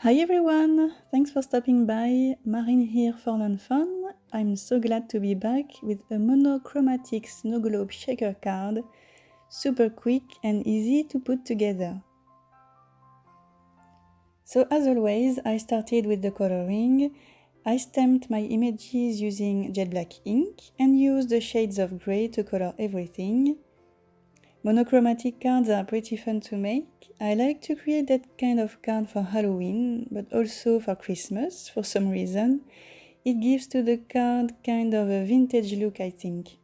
Hi everyone! Thanks for stopping by. Marine here for Learn Fun. I'm so glad to be back with a monochromatic snow globe shaker card, super quick and easy to put together. So as always, I started with the coloring. I stamped my images using jet black ink and used the shades of grey to color everything. Monochromatic cards are pretty fun to make. I like to create that kind of card for Halloween, but also for Christmas for some reason. It gives to the card kind of a vintage look, I think.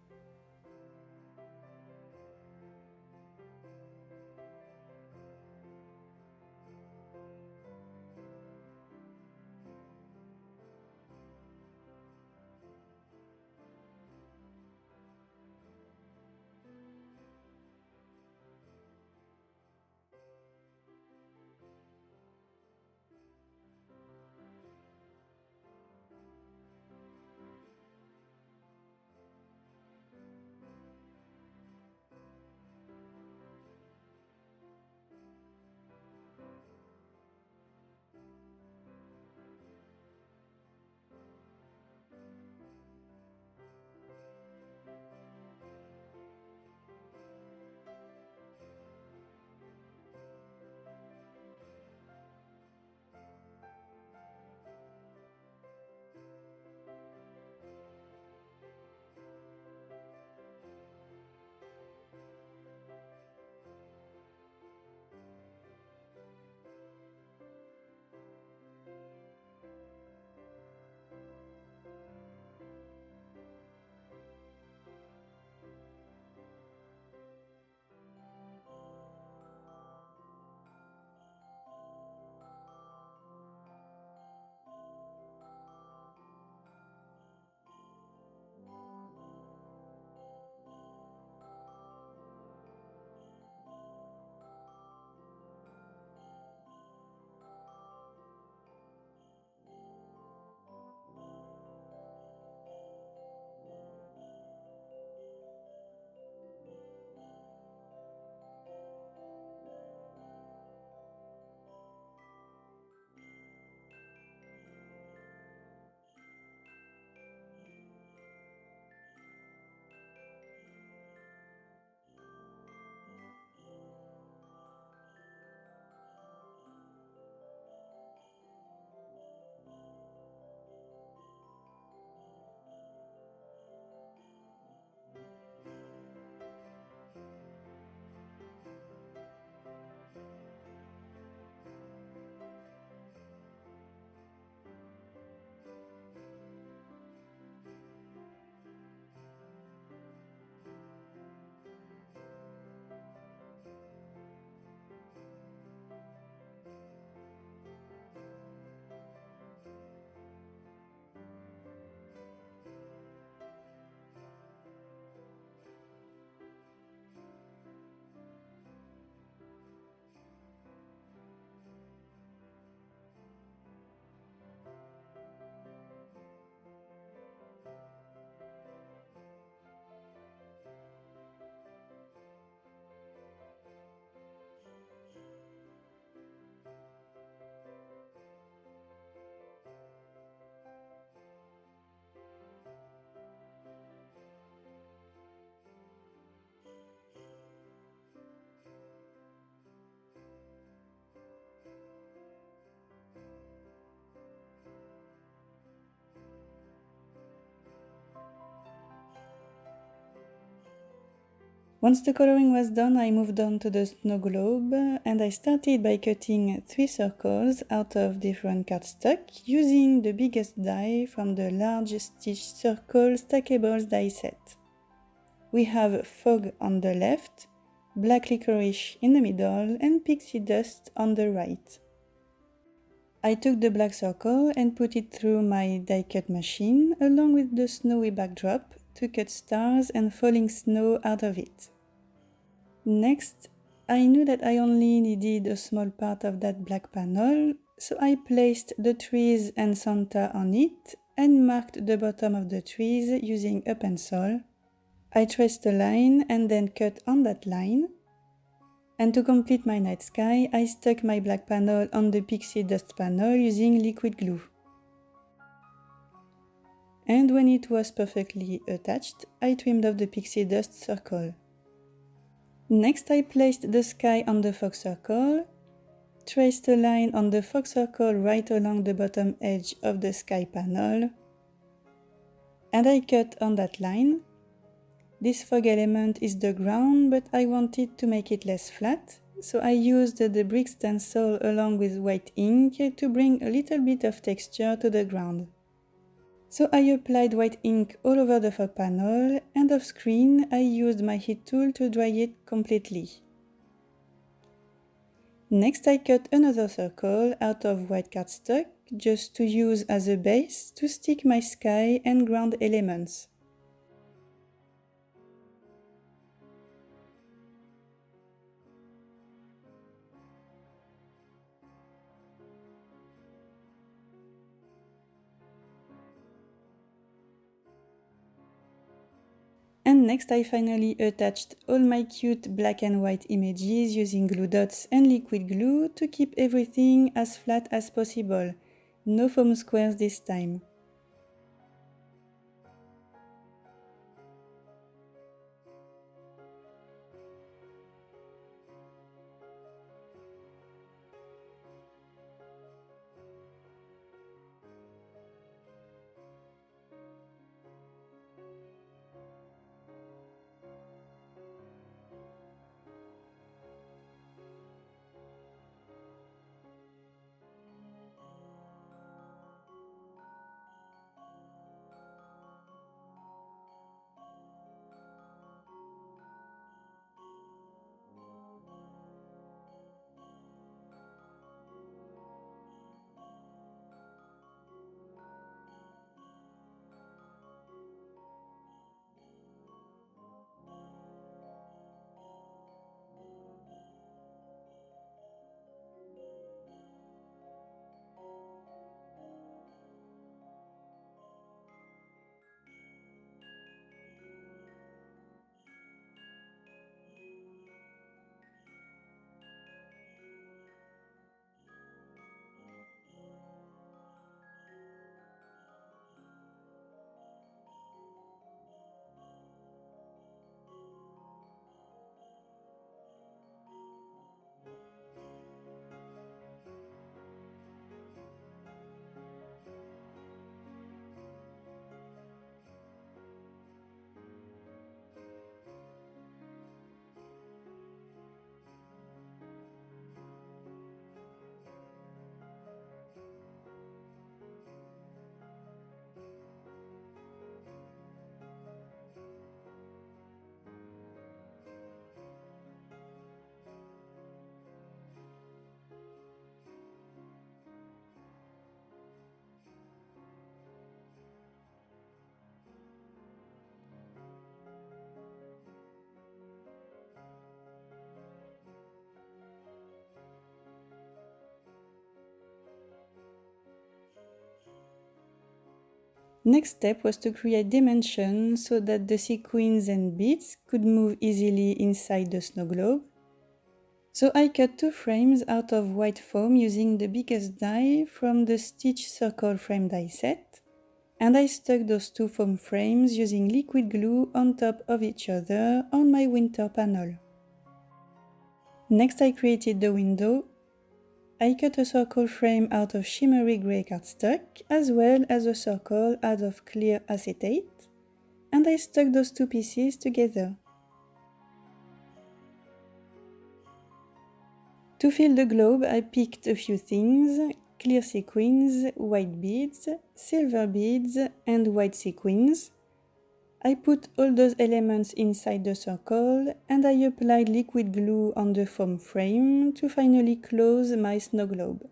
Once the coloring was done, I moved on to the snow globe and I started by cutting 3 circles out of different cardstock using the biggest die from the large stitch circle stackables die set. We have fog on the left, black licorice in the middle and pixie dust on the right. I took the black circle and put it through my die cut machine along with the snowy backdrop to cut stars and falling snow out of it. Next, I knew that I only needed a small part of that black panel, so I placed the trees and Santa on it and marked the bottom of the trees using a pencil. I traced a line and then cut on that line. And to complete my night sky, I stuck my black panel on the pixie dust panel using liquid glue. And when it was perfectly attached, I trimmed off the pixie dust circle. Next, I placed the sky on the fog circle, traced a line on the fog circle right along the bottom edge of the sky panel, and I cut on that line. This fog element is the ground, but I wanted to make it less flat, so I used the brick stencil along with white ink to bring a little bit of texture to the ground. So I applied white ink all over the fog panel, and off screen I used my heat tool to dry it completely. Next I cut another circle out of white cardstock just to use as a base to stick my sky and ground elements. And next I finally attached all my cute black and white images using glue dots and liquid glue to keep everything as flat as possible. No foam squares this time. Next step was to create dimensions so that the sequins and beads could move easily inside the snow globe. So I cut 2 frames out of white foam using the biggest die from the Stitch Circle Frame die set, and I stuck those 2 foam frames using liquid glue on top of each other on my winter panel. Next I created the window. I cut a circle frame out of shimmery grey cardstock as well as a circle out of clear acetate, and I stuck those 2 pieces together. To fill the globe, I picked a few things: clear sequins, white beads, silver beads, and white sequins. I put all those elements inside the circle, and I applied liquid glue on the foam frame to finally close my snow globe.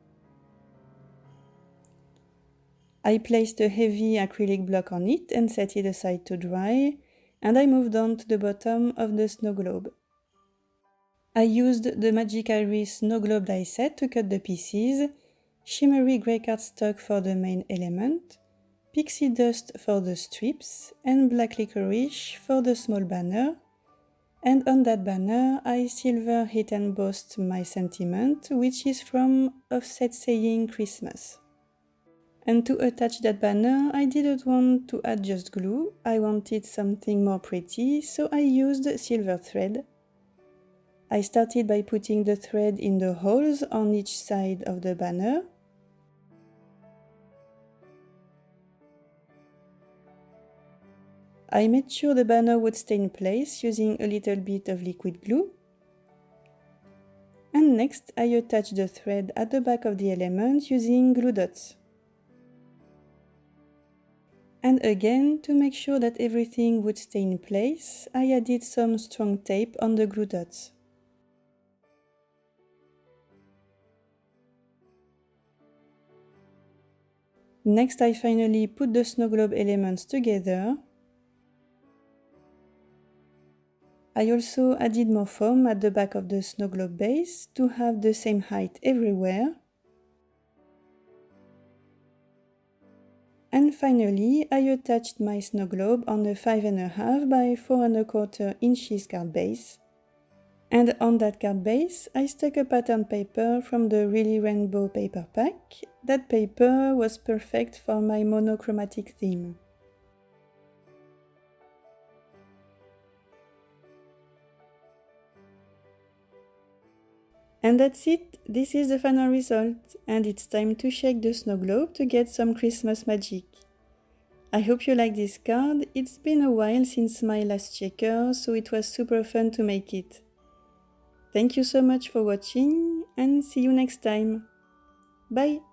I placed a heavy acrylic block on it and set it aside to dry, and I moved on to the bottom of the snow globe. I used the Magic Iris Snow Globe die set to cut the pieces, shimmery grey cardstock for the main element, pixie dust for the strips, and black licorice for the small banner, And on that banner, I silver hit embossed my sentiment, which is from offset saying Christmas. And to attach that banner, I didn't want to add just glue, I wanted something more pretty, so I used silver thread. I started by putting the thread in the holes on each side of the banner. I made sure the banner would stay in place using a little bit of liquid glue. And next, I attached the thread at the back of the element using glue dots. And again, to make sure that everything would stay in place, I added some strong tape on the glue dots. Next, I finally put the snow globe elements together. I also added more foam at the back of the snow globe base to have the same height everywhere. And finally, I attached my snow globe on a 5.5 by 4.25 inches card base. And on that card base, I stuck a pattern paper from the Really Rainbow paper pack. That paper was perfect for my monochromatic theme. And that's it, this is the final result, and it's time to shake the snow globe to get some Christmas magic. I hope you like this card, it's been a while since my last shaker, so it was super fun to make it. Thank you so much for watching, and see you next time. Bye!